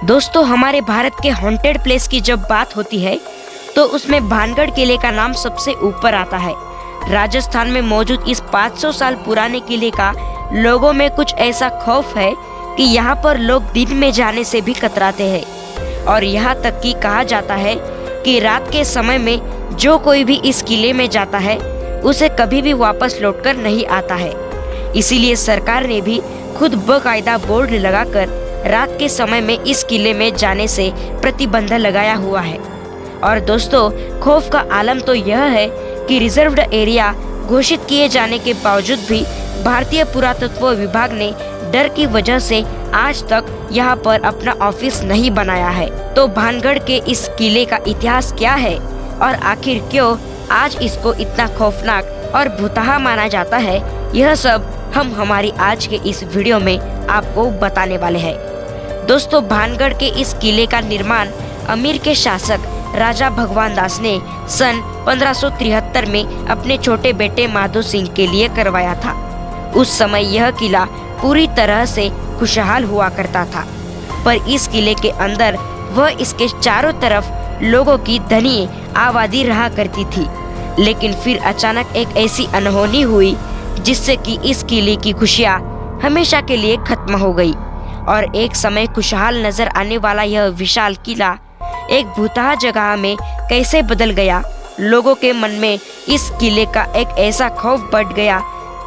दोस्तों, हमारे भारत के हॉन्टेड प्लेस की जब बात होती है तो उसमें भानगढ़ किले का नाम सबसे ऊपर आता है। राजस्थान में मौजूद इस 500 साल पुराने किले का लोगों में कुछ ऐसा खौफ है कि यहाँ पर लोग दिन में जाने से भी कतराते हैं और यहाँ तक कि कहा जाता है कि रात के समय में जो कोई भी इस किले में जाता है उसे कभी भी वापस लौटकर नहीं आता है। इसीलिए सरकार ने भी खुद बाकायदा बोर्ड लगाकर रात के समय में इस किले में जाने से प्रतिबंध लगाया हुआ है। और दोस्तों, खौफ का आलम तो यह है कि रिजर्व्ड एरिया घोषित किए जाने के बावजूद भी भारतीय पुरातत्व विभाग ने डर की वजह से आज तक यहाँ पर अपना ऑफिस नहीं बनाया है। तो भानगढ़ के इस किले का इतिहास क्या है और आखिर क्यों आज इसको इतना खौफनाक और भुतहा माना जाता है, यह सब हम हमारी आज के इस वीडियो में आपको बताने वाले हैं। दोस्तों, भानगढ़ के इस किले का निर्माण अमीर के शासक राजा भगवान दास ने सन 1573 में अपने छोटे बेटे माधो सिंह के लिए करवाया था। उस समय यह किला पूरी तरह से खुशहाल हुआ करता था, पर इस किले के अंदर वह इसके चारों तरफ लोगों की धनी आबादी रहा करती थी। लेकिन फिर अचानक एक ऐसी अनहोनी हुई जिससे कि इस किले की खुशियाँ हमेशा के लिए खत्म हो गई और एक समय खुशहाल नजर आने वाला यह विशाल किला एक भुतहा जगह में कैसे बदल गया। लोगों के मन में इस किले का एक ऐसा खौफ बढ़ गया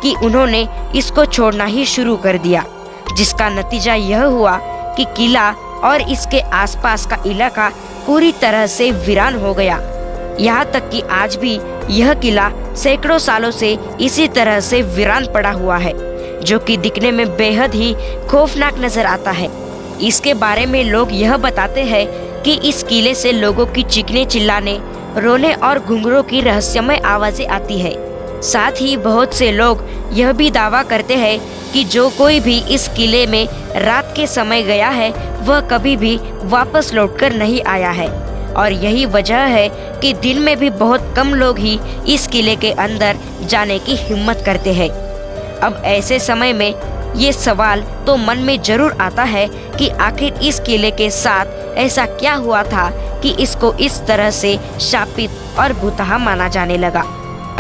कि उन्होंने इसको छोड़ना ही शुरू कर दिया, जिसका नतीजा यह हुआ कि किला और इसके आसपास का इलाका पूरी तरह से वीरान हो गया। यहाँ तक कि आज भी यह किला सैकड़ों सालों से इसी तरह से वीरान पड़ा हुआ है, जो कि दिखने में बेहद ही खौफनाक नजर आता है। इसके बारे में लोग यह बताते हैं कि इस किले से लोगों की चीखने चिल्लाने, रोने और घुंघरों की रहस्यमय आवाजें आती है। साथ ही बहुत से लोग यह भी दावा करते हैं कि जो कोई भी इस किले में रात के समय गया है वह कभी भी वापस लौटकर नहीं आया है। और यही वजह है कि दिन में भी बहुत कम लोग ही इस किले के अंदर जाने की हिम्मत करते हैं। अब ऐसे समय में ये सवाल तो मन में जरूर आता है कि आखिर इस किले के साथ ऐसा क्या हुआ था कि इसको इस तरह से शापित और भुतहा माना जाने लगा।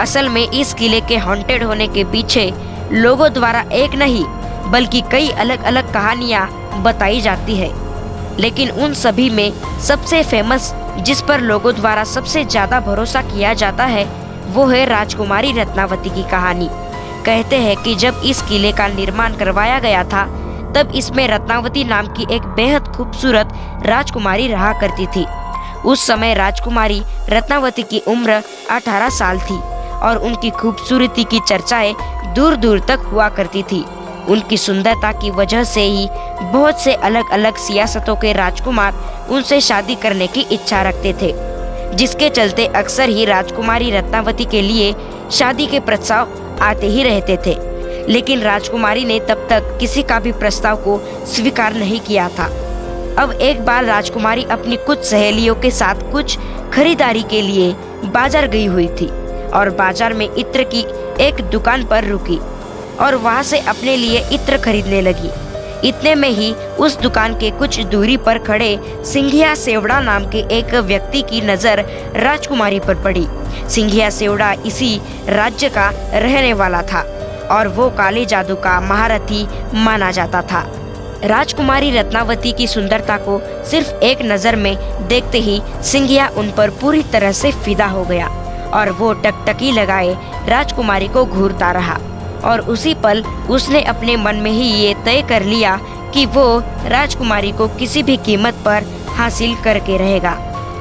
असल में इस किले के हॉन्टेड होने के पीछे लोगों द्वारा एक नहीं बल्कि कई अलग अलग कहानियां बताई जाती है, लेकिन उन सभी में सबसे फेमस, जिस पर लोगों द्वारा सबसे ज्यादा भरोसा किया जाता है, वो है राजकुमारी रत्नावती की कहानी। कहते हैं कि जब इस किले का निर्माण करवाया गया था तब इसमें रत्नावती नाम की एक बेहद खूबसूरत राजकुमारी रहा करती थी। उस समय राजकुमारी रत्नावती की उम्र 18 साल थी और उनकी खूबसूरती की चर्चाएं दूर दूर तक हुआ करती थी। उनकी सुंदरता की वजह से ही बहुत से अलग अलग सियासतों के राजकुमार उनसे शादी करने की इच्छा रखते थे, जिसके चलते अक्सर ही राजकुमारी रत्नावती के लिए शादी के प्रस्ताव आते ही रहते थे। लेकिन राजकुमारी ने तब तक किसी का भी प्रस्ताव को स्वीकार नहीं किया था। अब एक बार राजकुमारी अपनी कुछ सहेलियों के साथ कुछ खरीदारी के लिए बाजार गई हुई थी और बाजार में इत्र की एक दुकान पर रुकी और वहां से अपने लिए इत्र खरीदने लगी। इतने में ही उस दुकान के कुछ दूरी पर खड़े सिंघिया सेवड़ा नाम के एक व्यक्ति की नजर राजकुमारी पर पड़ी। सिंघिया सेवड़ा इसी राज्य का रहने वाला था और वो काले जादू का महारथी माना जाता था। राजकुमारी रत्नावती की सुंदरता को सिर्फ एक नजर में देखते ही सिंघिया उन पर पूरी तरह से फिदा हो गया और वो टकटकी लगाए राजकुमारी को घूरता रहा। और उसी पल उसने अपने मन में ही ये तय कर लिया कि वो राजकुमारी को किसी भी कीमत पर हासिल करके रहेगा,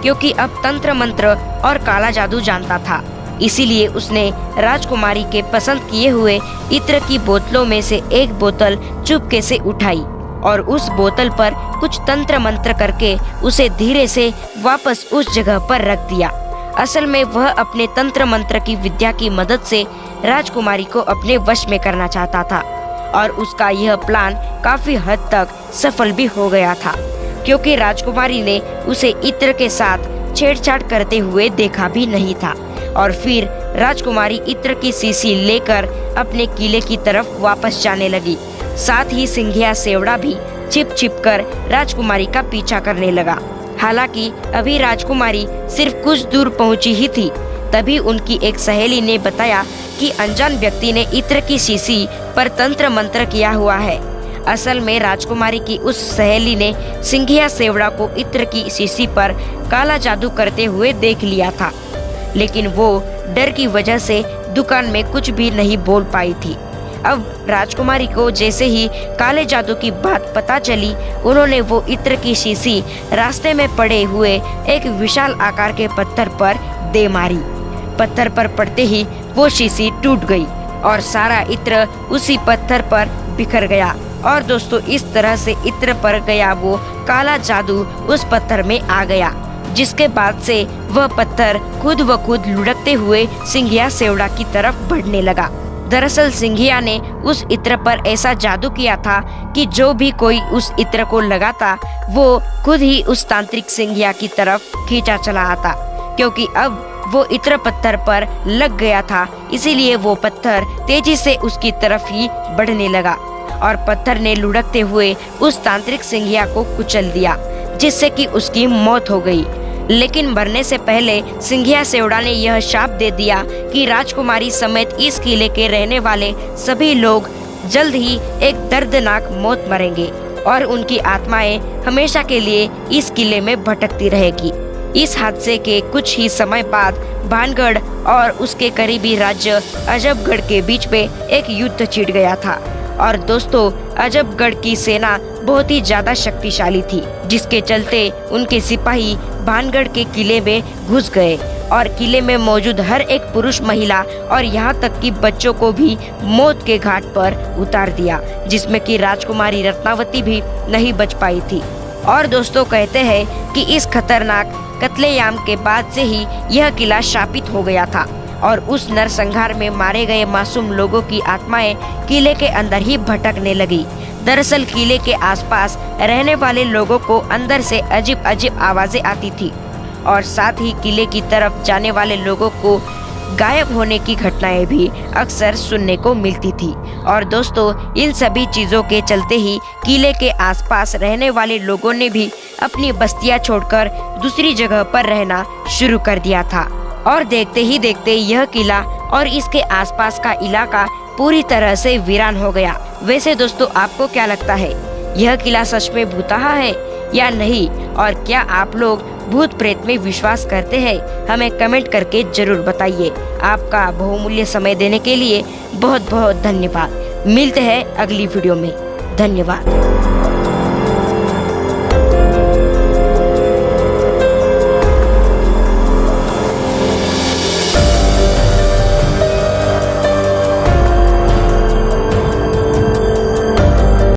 क्योंकि अब तंत्र मंत्र और काला जादू जानता था। इसीलिए उसने राजकुमारी के पसंद किए हुए इत्र की बोतलों में से एक बोतल चुपके से उठाई और उस बोतल पर कुछ तंत्र मंत्र करके उसे धीरे से वापस उस जगह पर रख दिया। असल में वह अपने तंत्र मंत्र की विद्या की मदद से राजकुमारी को अपने वश में करना चाहता था और उसका यह प्लान काफी हद तक सफल भी हो गया था, क्योंकि राजकुमारी ने उसे इत्र के साथ छेड़छाड़ करते हुए देखा भी नहीं था। और फिर राजकुमारी इत्र की शीशी लेकर अपने किले की तरफ वापस जाने लगी। साथ ही सिंघिया सेवड़ा भी छिप छिप कर राजकुमारी का पीछा करने लगा। हालांकि अभी राजकुमारी सिर्फ कुछ दूर पहुंची ही थी, तभी उनकी एक सहेली ने बताया कि अनजान व्यक्ति ने इत्र की शीशी पर तंत्र मंत्र किया हुआ है। असल में राजकुमारी की उस सहेली ने सिंघिया सेवड़ा को इत्र की शीशी पर काला जादू करते हुए देख लिया था, लेकिन वो डर की वजह से दुकान में कुछ भी नहीं बोल पाई थी। अब राजकुमारी को जैसे ही काले जादू की बात पता चली, उन्होंने वो इत्र की शीशी रास्ते में पड़े हुए एक विशाल आकार के पत्थर पर दे मारी। पत्थर पर पड़ते ही वो शीशी टूट गई और सारा इत्र उसी पत्थर पर बिखर गया। और दोस्तों, इस तरह से इत्र पर गया वो काला जादू उस पत्थर में आ गया, जिसके बाद से वह पत्थर खुद व खुद लुढ़कते हुए सिंघिया सेवड़ा की तरफ बढ़ने लगा। दरअसल सिंघिया ने उस इत्र पर ऐसा जादू किया था कि जो भी कोई उस इत्र को लगाता, वो खुद ही उस तांत्रिक सिंघिया की तरफ खींचा चला आता। क्योंकि अब वो इत्र पत्थर पर लग गया था, इसीलिए वो पत्थर तेजी से उसकी तरफ ही बढ़ने लगा और पत्थर ने लुढ़कते हुए उस तांत्रिक सिंघिया को कुचल दिया, जिससे कि उसकी मौत हो गई। लेकिन मरने से पहले सिंघिया सेवड़ा ने यह शाप दे दिया कि राजकुमारी समेत इस किले के रहने वाले सभी लोग जल्द ही एक दर्दनाक मौत मरेंगे और उनकी आत्माएं हमेशा के लिए इस किले में भटकती रहेगी। इस हादसे के कुछ ही समय बाद भानगढ़ और उसके करीबी राज्य अजबगढ़ के बीच में एक युद्ध छिड़ गया था। और दोस्तों, अजबगढ़ की सेना बहुत ही ज्यादा शक्तिशाली थी, जिसके चलते उनके सिपाही भानगढ़ के किले में घुस गए और किले में मौजूद हर एक पुरुष, महिला और यहाँ तक कि बच्चों को भी मौत के घाट पर उतार दिया, जिसमें कि राजकुमारी रत्नावती भी नहीं बच पाई थी। और दोस्तों, कहते हैं कि इस खतरनाक कत्लेआम के बाद से ही यह किला शापित हो गया था और उस नरसंहार में मारे गए मासूम लोगों की आत्माएं किले के अंदर ही भटकने लगी। दरअसल किले के आसपास रहने वाले लोगों को अंदर से अजीब अजीब आवाजें आती थी और साथ ही किले की तरफ जाने वाले लोगों को गायब होने की घटनाएं भी अक्सर सुनने को मिलती थी। और दोस्तों, इन सभी चीजों के चलते ही किले के आसपास रहने वाले लोगों ने भी अपनी बस्तियां छोड़कर दूसरी जगह पर रहना शुरू कर दिया था। और देखते ही देखते यह किला और इसके आसपास का इलाका पूरी तरह से वीरान हो गया। वैसे दोस्तों, आपको क्या लगता है, यह किला सच में भूतहा है या नहीं? और क्या आप लोग भूत प्रेत में विश्वास करते हैं? हमें कमेंट करके जरूर बताइए। आपका बहुमूल्य समय देने के लिए बहुत बहुत धन्यवाद। मिलते हैं अगली वीडियो में। धन्यवाद।